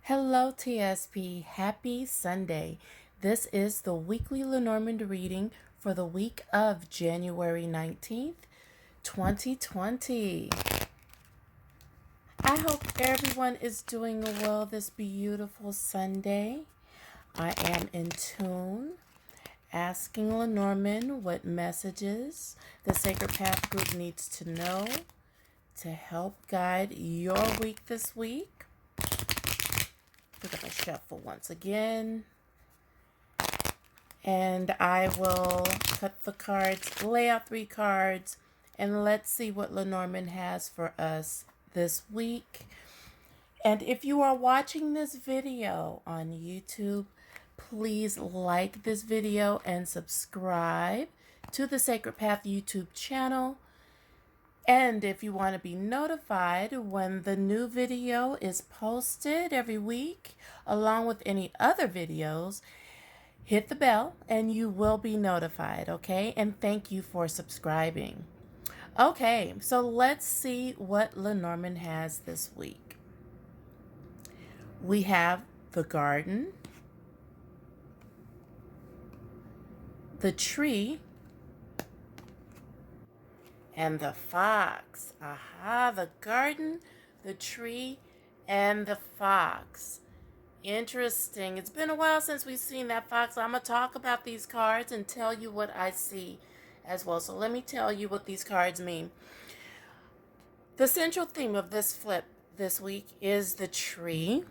Hello, TSP. Happy Sunday. This is the weekly Lenormand reading for the week of January 19th, 2020. I hope everyone is doing well this beautiful Sunday. I am in tune, asking Lenormand what messages the Sacred Path group needs to know to help guide your week this week. Pick up a shuffle once again. And I will cut the cards, lay out 3 cards, and let's see what Lenormand has for us this week. And if you are watching this video on YouTube, please like this video and subscribe to the Sacred Path YouTube channel. And if you want to be notified when the new video is posted every week, along with any other videos, hit the bell and you will be notified, okay? And thank you for subscribing. Okay, so let's see what Lenormand has this week. We have the garden, the tree, and the fox. Aha, the garden, the tree, and the fox. Interesting. It's been a while since we've seen that fox. I'm going to talk about these cards and tell you what I see as well. So let me tell you what these cards mean. The central theme of this flip this week is the tree.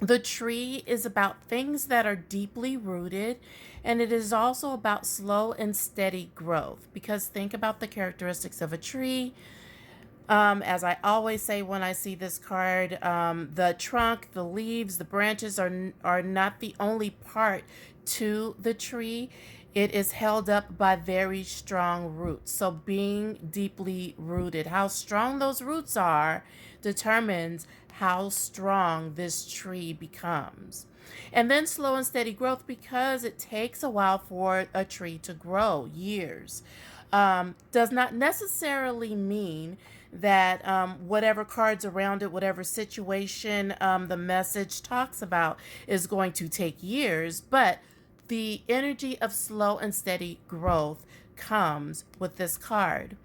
The tree is about things that are deeply rooted, and it is also about slow and steady growth. Because think about the characteristics of a tree. As I always say when I see this card, the trunk, the leaves, the branches are not the only part to the tree. It is held up by very strong roots. So being deeply rooted, how strong those roots are determines how strong this tree becomes. And then slow and steady growth, because it takes a while for a tree to grow, years. Does not necessarily mean that whatever cards around it, whatever situation the message talks about is going to take years, but the energy of slow and steady growth comes with this card.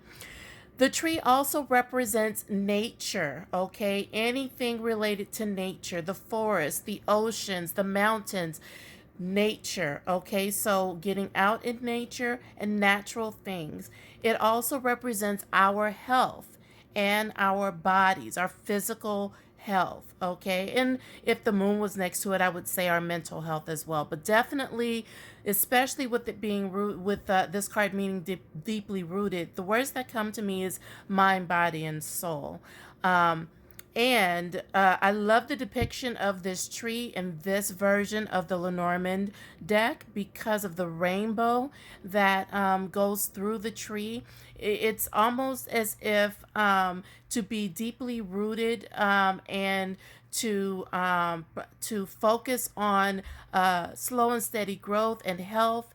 The tree also represents nature, okay? Anything related to nature, the forest, the oceans, the mountains, nature, okay? So getting out in nature and natural things. It also represents our health and our bodies, our physical health, okay? And if the moon was next to it, I would say our mental health as well. But definitely, especially with it being with this card meaning deeply rooted, the words that come to me is mind, body, and soul. And I love the depiction of this tree in this version of the Lenormand deck because of the rainbow that goes through the tree. It's almost as if to be deeply rooted and to focus on slow and steady growth and health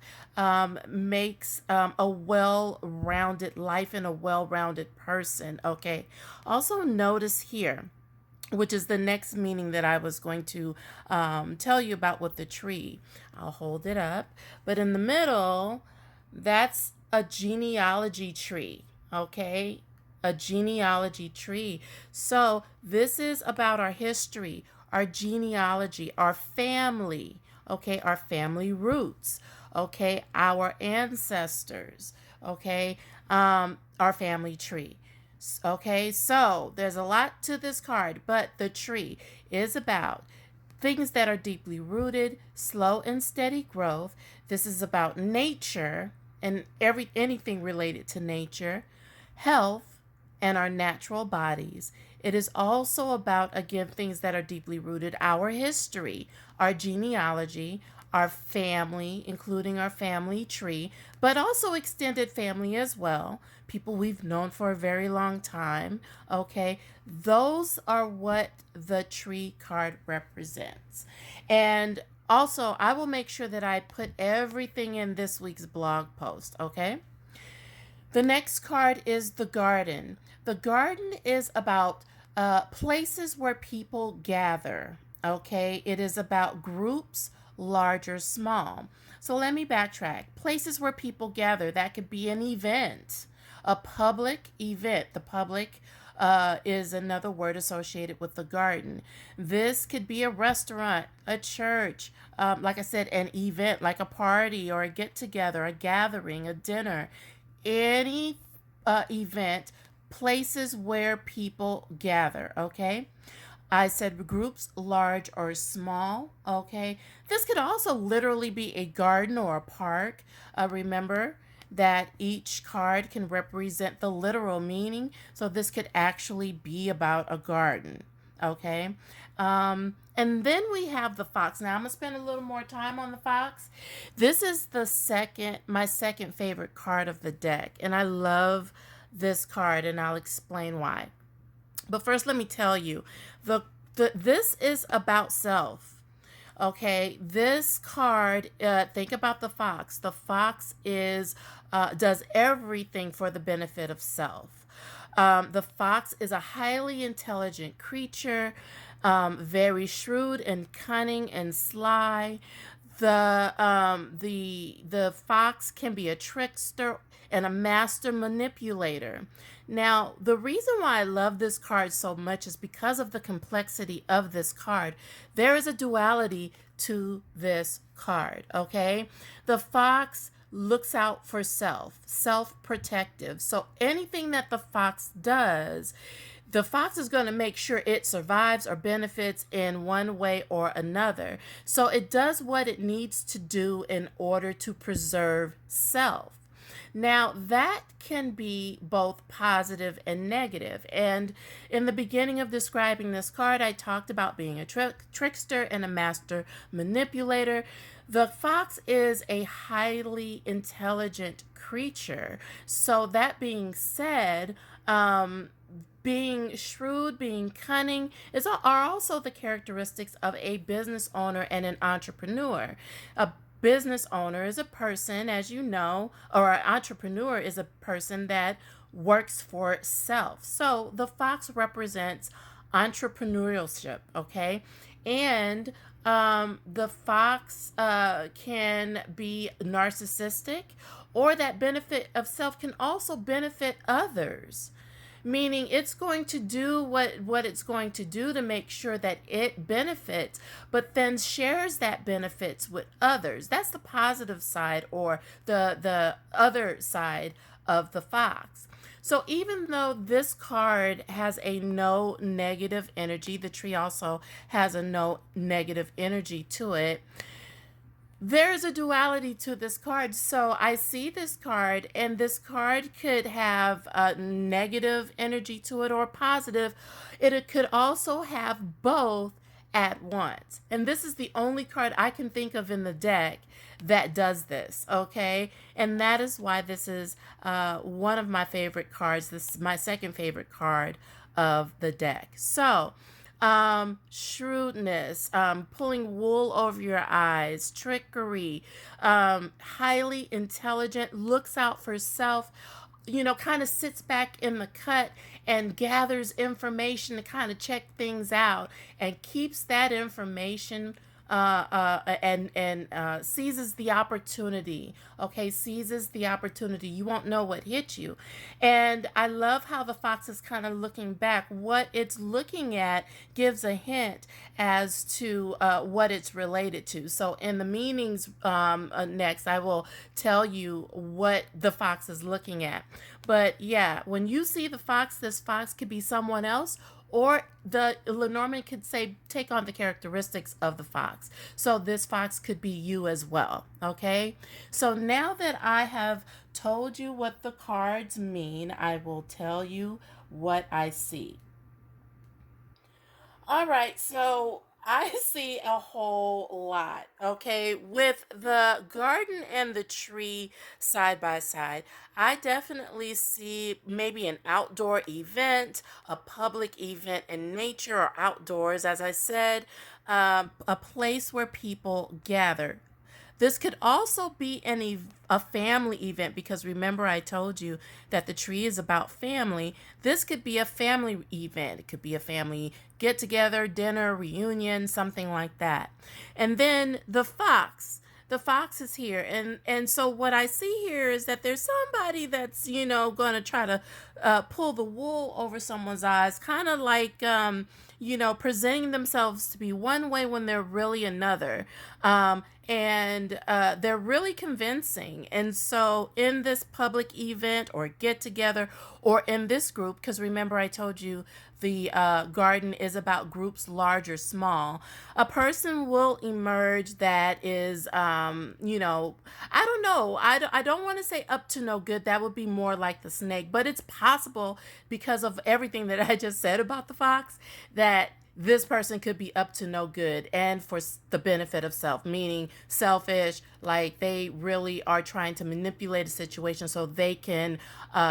makes a well-rounded life and a well-rounded person, okay? Also notice here, which is the next meaning that I was going to tell you about with the tree. I'll hold it up. But in the middle, that's a genealogy tree, okay? A genealogy tree. So this is about our history, our genealogy, our family, okay? Our family roots, okay? Our ancestors, okay? Our family tree. Okay, so there's a lot to this card, but the tree is about things that are deeply rooted, slow and steady growth. This is about nature and anything related to nature, health, and our natural bodies. It is also about, again, things that are deeply rooted, our history, our genealogy, our family, including our family tree, but also extended family as well, people we've known for a very long time, okay? Those are what the tree card represents. And also, I will make sure that I put everything in this week's blog post, okay? The next card is the garden. The garden is about places where people gather, Okay, it is about groups, large or small. So let me backtrack. Places where people gather, that could be an event, a public event. The public is another word associated with the garden. This could be a restaurant, a church, like I said, an event like a party or a get together, a gathering, a dinner, any event, places where people gather, okay? I said groups, large or small. Okay. This could also literally be a garden or a park. Remember that each card can represent the literal meaning. So this could actually be about a garden. Okay. And then we have the fox. Now I'm going to spend a little more time on the fox. This is my second favorite card of the deck. And I love this card, and I'll explain why. But first, let me tell you, this is about self. Okay, this card. Think about the fox. The fox is does everything for the benefit of self. The fox is a highly intelligent creature, very shrewd and cunning and sly. The fox can be a trickster and a master manipulator. Now, the reason why I love this card so much is because of the complexity of this card. There is a duality to this card, okay? The fox looks out for self-protective. So anything that the fox does, the fox is going to make sure it survives or benefits in one way or another. So it does what it needs to do in order to preserve self. Now, that can be both positive and negative. And in the beginning of describing this card, I talked about being a trickster and a master manipulator. The fox is a highly intelligent creature. So, that being said, being shrewd, being cunning are also the characteristics of a business owner and an entrepreneur. A business owner is a person, as you know, or an entrepreneur is a person that works for self. So the fox represents entrepreneurship, okay? And the fox can be narcissistic, or that benefit of self can also benefit others, meaning it's going to do what it's going to do to make sure that it benefits, but then shares that benefits with others. That's the positive side, or the other side of the fox. So even though this card has a no negative energy, the tree also has a no negative energy to it. There's a duality to this card. So I see this card, and this card could have a negative energy to it or positive. It could also have both at once. And this is the only card I can think of in the deck that does this, okay? And that is why this is one of my favorite cards. This is my second favorite card of the deck. So, shrewdness, pulling wool over your eyes, trickery, highly intelligent, looks out for self, kind of sits back in the cut and gathers information to kind of check things out and keeps that information and seizes the opportunity. Okay, seizes the opportunity. You won't know what hit you. And I love how the fox is kind of looking back. What it's looking at gives a hint as to what it's related to. So in the meanings next, I will tell you what the fox is looking at. But yeah, when you see the fox, this fox could be someone else, or the Lenormand could say take on the characteristics of the fox. So this fox could be you as well. Okay. So now that I have told you what the cards mean, I will tell you what I see. All right, so I see a whole lot, okay? With the garden and the tree side by side, I definitely see maybe an outdoor event, a public event in nature or outdoors, as I said, a place where people gather. This could also be a family event, because remember I told you that the tree is about family. This could be a family event. It could be a family get together, dinner, reunion, something like that. And then the fox. The fox is here, and so what I see here is that there's somebody that's going to try to pull the wool over someone's eyes, kind of like presenting themselves to be one way when they're really another. And they're really convincing. And so in this public event or get together, or in this group, because remember I told you the garden is about groups large or small, a person will emerge that is, I don't know. I don't want to say up to no good. That would be more like the snake, but it's possible, because of everything that I just said about the fox, that this person could be up to no good and for the benefit of self, meaning selfish, like they really are trying to manipulate a situation so they can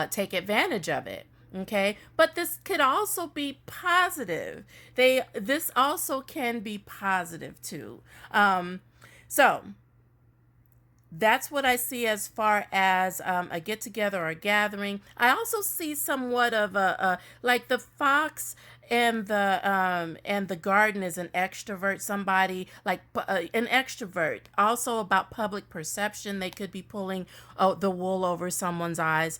take advantage of it. Okay, but this could also be positive. This also can be positive too. So that's what I see as far as a get together or a gathering. I also see somewhat of a like the fox and the garden is an extrovert, somebody like an extrovert. Also about public perception, they could be pulling the wool over someone's eyes.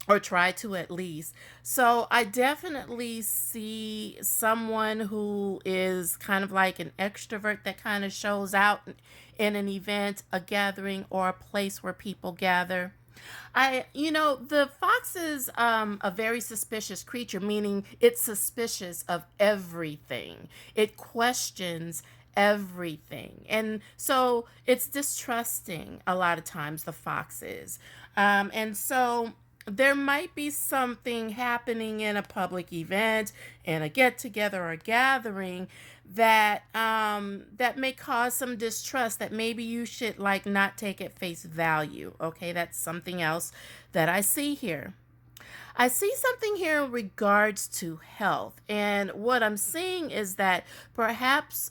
Or try to, at least. So I definitely see someone who is kind of like an extrovert that kind of shows out in an event, a gathering, or a place where people gather. The fox is a very suspicious creature, meaning it's suspicious of everything. It questions everything. And so it's distrusting a lot of times, the fox is. And so there might be something happening in a public event, in a get together or gathering, that that may cause some distrust, that maybe you should like not take at face value. Okay, that's something else that I see here. I see something here in regards to health. And what I'm seeing is that perhaps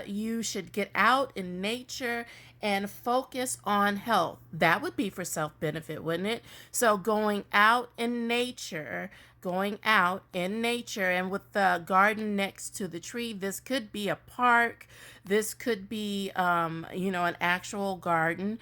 you should get out in nature and focus on health. That would be for self benefit, wouldn't it? So going out in nature, and with the garden next to the tree, this could be a park. This could be, an actual garden.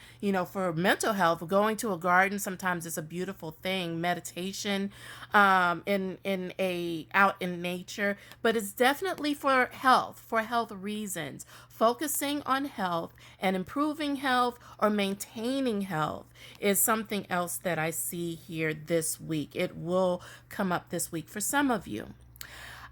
For mental health, going to a garden sometimes is a beautiful thing. Meditation, in a out in nature, but it's definitely for health reasons. Focusing on health and improving health or maintaining health is something else that I see here this week. It will come up this week for some of you.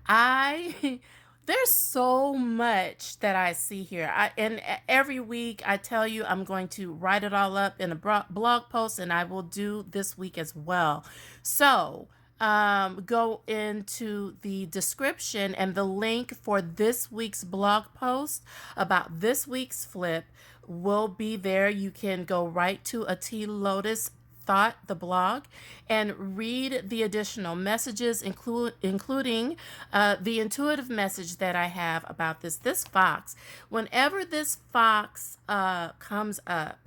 I There's so much that I see here. And every week I tell you I'm going to write it all up in a blog post, and I will do this week as well. So go into the description, and the link for this week's blog post about this week's flip will be there. You can go right to a TLotus Thought, the blog, and read the additional messages, including the intuitive message that I have about this fox. Whenever this fox comes up,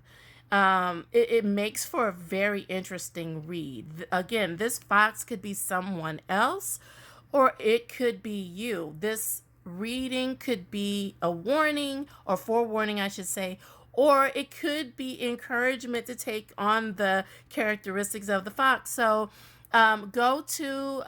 it makes for a very interesting read. Again, this fox could be someone else, or it could be you. This reading could be a warning, or forewarning, I should say, or it could be encouragement to take on the characteristics of the fox. So go to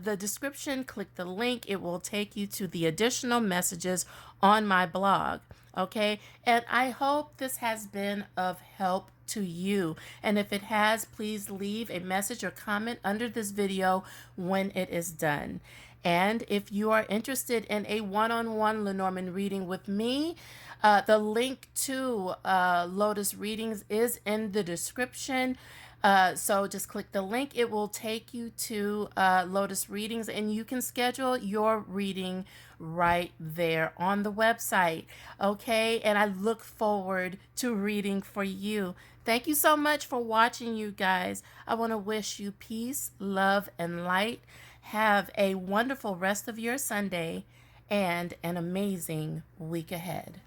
the description, click the link. It will take you to the additional messages on my blog. Okay, and I hope this has been of help to you. And if it has, please leave a message or comment under this video when it is done. And if you are interested in a one-on-one Lenormand reading with me, the link to Lotus Readings is in the description. So just click the link. It will take you to Lotus Readings, and you can schedule your reading right there on the website. Okay, and I look forward to reading for you. Thank you so much for watching, you guys. I want to wish you peace, love, and light. Have a wonderful rest of your Sunday and an amazing week ahead.